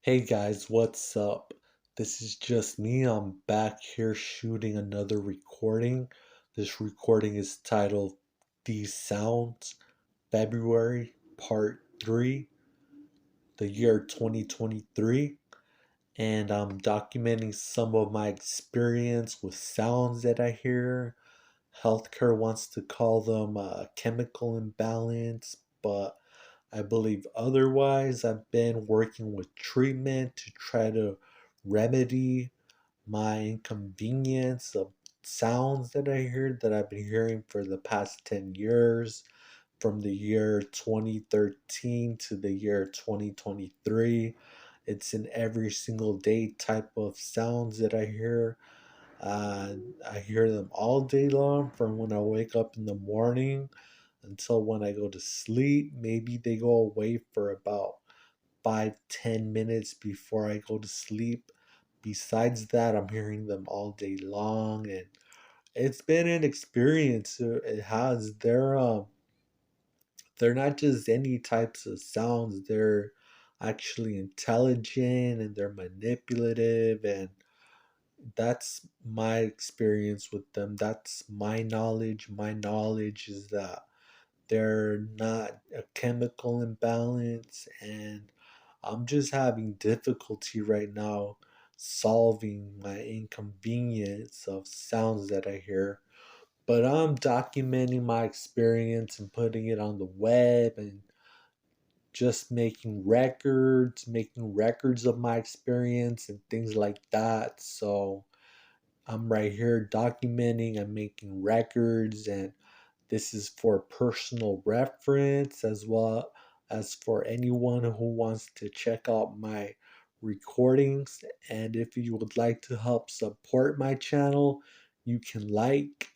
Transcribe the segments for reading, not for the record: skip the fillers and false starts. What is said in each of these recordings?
Hey guys, what's up? This is just me. I'm back here shooting another recording. This recording is titled These Sounds, February Part 3, the year 2023. And I'm documenting some of my experience with sounds that I hear. Healthcare wants to call them chemical imbalance, but I believe otherwise. I've been working with treatment to try to remedy my inconvenience of sounds that I hear that I've been hearing for the past 10 years, from the year 2013 to the year 2023. It's an every single day type of sounds that I hear. Uh, I hear them all day long from when I wake up in the morning until when I go to sleep. Maybe they go away for about 5-10 minutes before I go to sleep. Besides that, I'm hearing them all day long, and it's been an experience. It has. They're not just any types of sounds. They're actually intelligent and they're manipulative, and that's my experience with them. That's my knowledge. My knowledge is that they're not a chemical imbalance, and I'm just having difficulty right now solving my inconvenience of sounds that I hear. But I'm documenting my experience and putting it on the web and just making records of my experience and things like that. So I'm right here documenting and making records, and this is for personal reference as well as for anyone who wants to check out my recordings. And if you would like to help support my channel, you can like,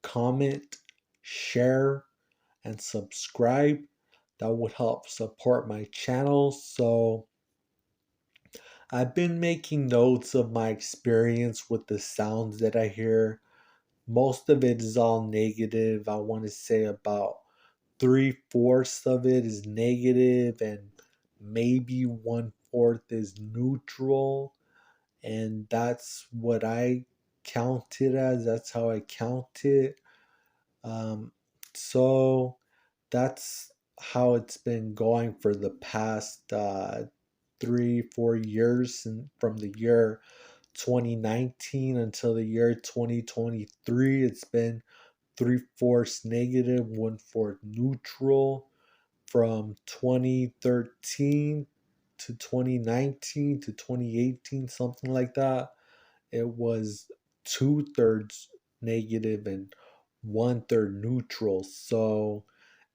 comment, share, and subscribe. That would help support my channel. So I've been making notes of my experience with the sounds that I hear. Most of it is all negative. I want to say about three-fourths of it is negative, and maybe one-fourth is neutral. And that's what I count it as. That's how I count it. Um, so that's how it's been going for the past 3-4 years, and from the year 2019 until the year 2023. It's been three-fourths negative, one-fourth neutral. From 2013 to 2019 to 2018, something like that, it was two-thirds negative and one-third neutral. So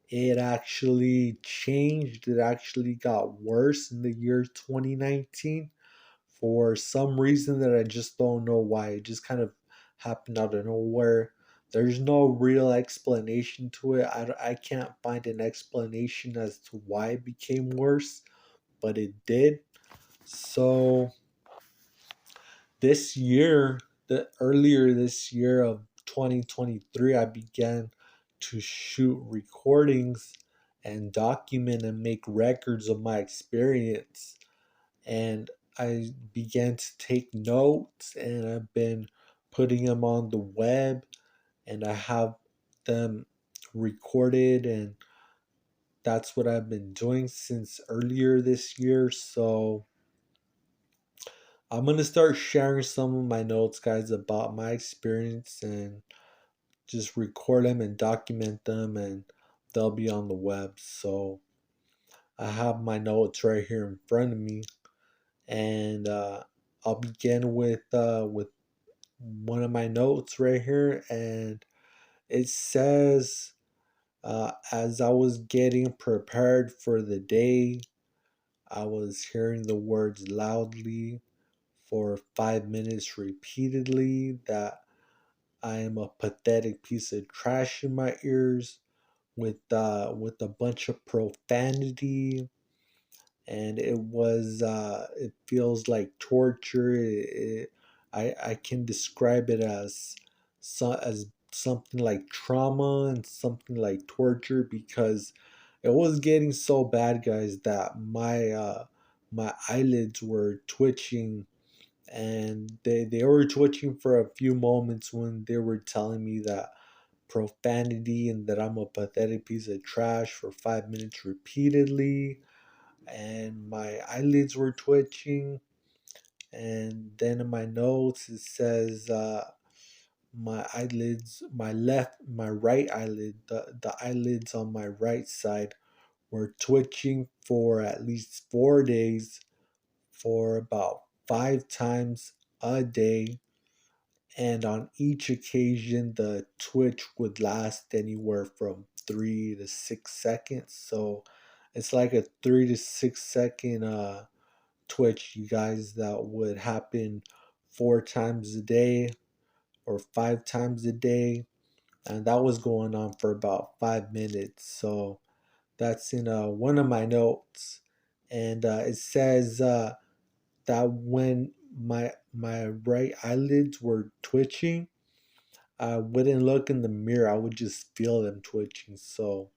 it actually changed. It actually got worse in the year 2019 for some reason that I just don't know why. It just kind of happened out of nowhere. There's no real explanation to it. I can't find an explanation as to why it became worse, but it did. So this year, the earlier this year of 2023, I began to shoot recordings and document and make records of my experience, and I began to take notes, and I've been putting them on the web, and I have them recorded, and that's what I've been doing since earlier this year. So I'm going to start sharing some of my notes, guys, about my experience, and just record them and document them, and they'll be on the web. So I have my notes right here in front of me, and I'll begin with one of my notes right here, and it says, as I was getting prepared for the day, I was hearing the words loudly for 5 minutes repeatedly that I am a pathetic piece of trash in my ears, with a bunch of profanity, and it feels like torture. I can describe it as something like trauma and something like torture, because it was getting so bad, guys, that my eyelids were twitching, and they were twitching for a few moments when they were telling me that profanity and that I'm a pathetic piece of trash for 5 minutes repeatedly, and my eyelids were twitching. And then in my notes it says my eyelids, my right eyelid, the eyelids on my right side were twitching for at least 4 days, for about 5 times a day. And on each occasion, the twitch would last anywhere from 3 to 6 seconds. So it's like a 3 to 6 second twitch, you guys, that would happen 4 times a day or 5 times a day. And that was going on for about 5 minutes. So that's in one of my notes. And it says that when my right eyelids were twitching, I wouldn't look in the mirror. I would just feel them twitching. So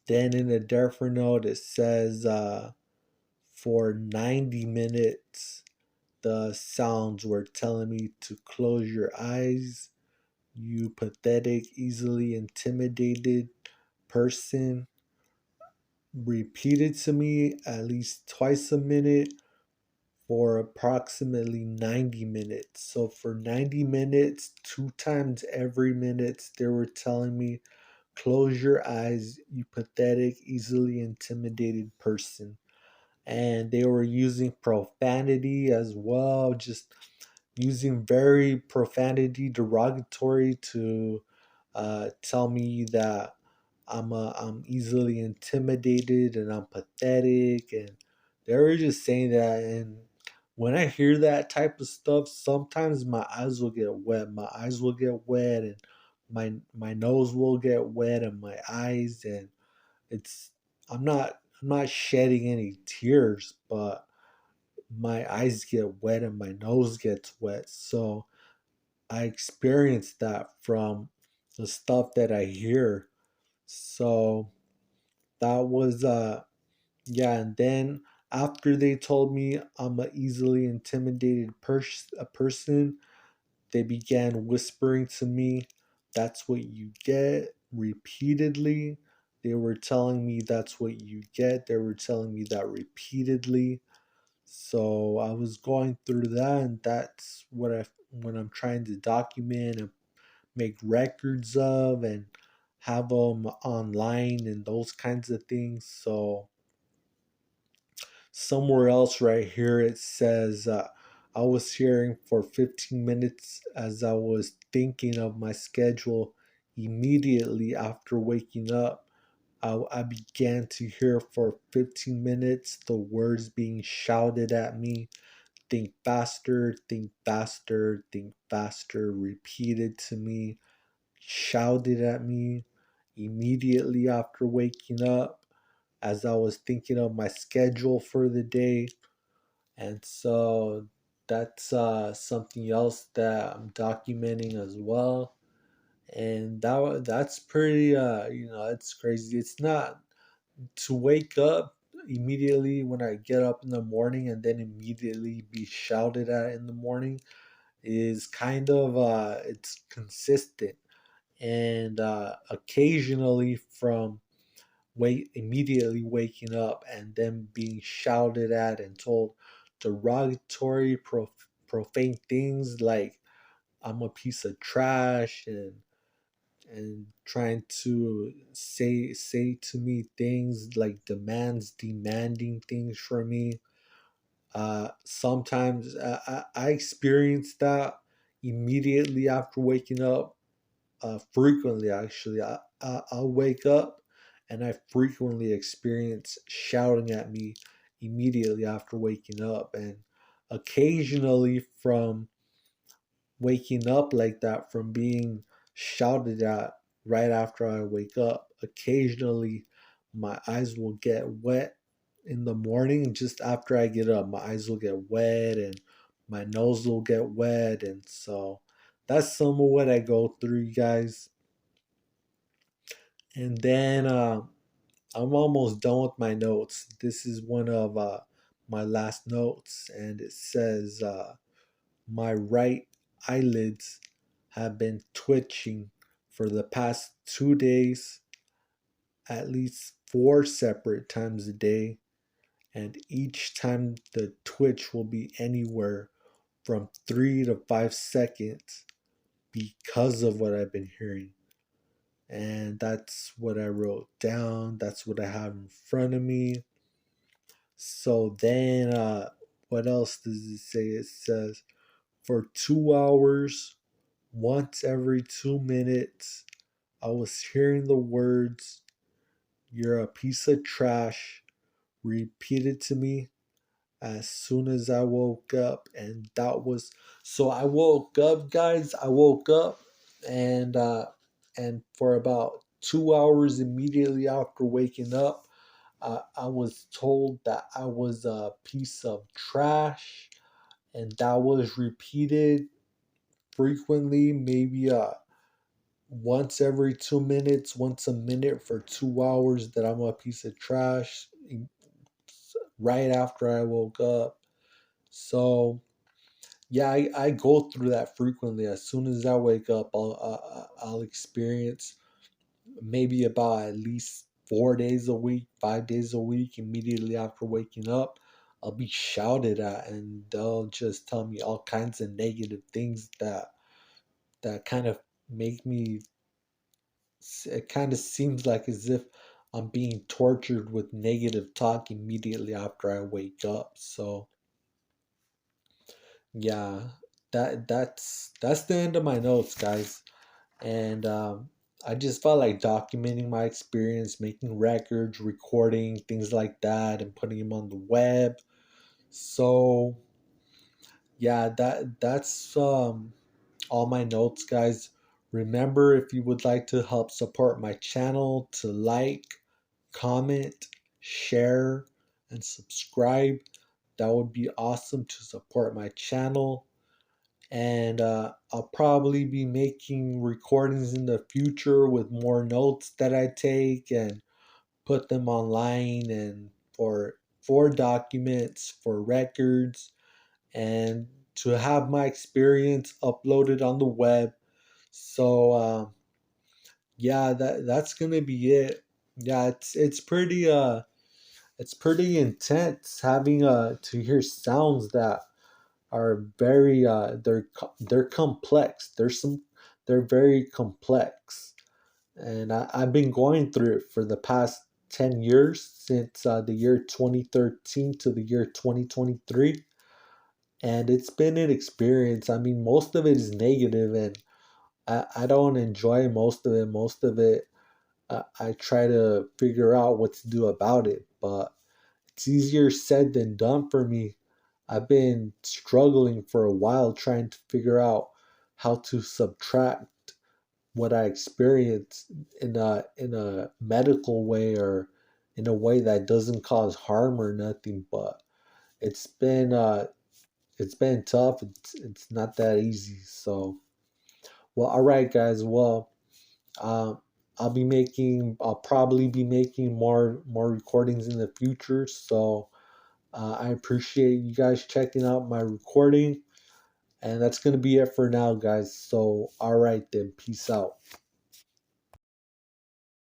then in a different note, it says for 90 minutes, the sounds were telling me to close your eyes, you pathetic, easily intimidated person. Repeated to me at least twice a minute for approximately 90 minutes. So for 90 minutes, 2 times every minute, they were telling me, close your eyes, you pathetic, easily intimidated person. And they were using profanity as well, just using very profanity derogatory to tell me that I'm easily intimidated and I'm pathetic, and they were just saying that. And when I hear that type of stuff, sometimes my eyes will get wet. My eyes will get wet, and my nose will get wet, and my eyes, and it's I'm not shedding any tears, but my eyes get wet and my nose gets wet. So I experienced that from the stuff that I hear. So that was yeah, and then after they told me I'm a easily intimidated a person, they began whispering to me, that's what you get, repeatedly. They were telling me that's what you get. They were telling me that repeatedly. So I was going through that, and that's when I'm trying to document and make records of and have them online and those kinds of things. So somewhere else right here it says I was hearing for 15 minutes as I was thinking of my schedule immediately after waking up. I began to hear for 15 minutes the words being shouted at me. Think faster, think faster, repeated to me, shouted at me immediately after waking up as I was thinking of my schedule for the day. And so that's something else that I'm documenting as well. And that's pretty it's crazy. It's not to wake up immediately when I get up in the morning and then immediately be shouted at in the morning is kind of it's consistent. And occasionally from wait immediately waking up and then being shouted at and told derogatory profane things like I'm a piece of trash, and trying to say to me things like demanding things from me. Sometimes I experience that immediately after waking up. Frequently, actually, I'll wake up and I frequently experience shouting at me immediately after waking up, and occasionally from waking up like that, from being shouted at right after I wake up. Occasionally, my eyes will get wet in the morning just after I get up. My eyes will get wet and my nose will get wet. And so that's some of what I go through, you guys. And then I'm almost done with my notes. This is one of my last notes, and it says my right eyelids have been twitching for the past 2 days, at least 4 separate times a day, and each time the twitch will be anywhere from 3 to 5 seconds because of what I've been hearing. And that's what I wrote down. That's what I have in front of me. So then, what else does it say? It says for 2 hours, once every 2 minutes, I was hearing the words, "You're a piece of trash," repeated to me as soon as I woke up. And that was so I woke up, guys. I woke up and for about 2 hours immediately after waking up, I was told that I was a piece of trash, and that was repeated frequently, maybe once every 2 minutes, once a minute for 2 hours, that I'm a piece of trash right after I woke up. So yeah, I go through that frequently. As soon as I wake up, I'll experience maybe about at least 4 days a week, 5 days a week. Immediately after waking up, I'll be shouted at, and they'll just tell me all kinds of negative things that kind of make me. It kind of seems like as if I'm being tortured with negative talk immediately after I wake up. So yeah, that's the end of my notes, guys. And I just felt like documenting my experience, making records, recording things like that, and putting them on the web. So yeah, that's all my notes, guys. Remember, if you would like to help support my channel, to like, comment, share, and subscribe. That would be awesome to support my channel. And I'll probably be making recordings in the future with more notes that I take and put them online, and for documents, for records, and to have my experience uploaded on the web. So yeah, that's gonna be it. Yeah, it's pretty intense having to hear sounds that are very they're complex. They're very complex, and I've been going through it for the past 10 years, since the year 2013 to the year 2023, and it's been an experience. I mean, most of it is negative, and I don't enjoy most of it. Most of it, I try to figure out what to do about it, but it's easier said than done for me. I've been struggling for a while trying to figure out how to subtract what I experienced in a medical way, or in a way that doesn't cause harm or nothing. But it's been uh, it's been tough. It's not that easy. So well, all right, guys. Well, um, I'll probably be making more recordings in the future. So I appreciate you guys checking out my recording. And that's going to be it for now, guys. So, all right, then. Peace out.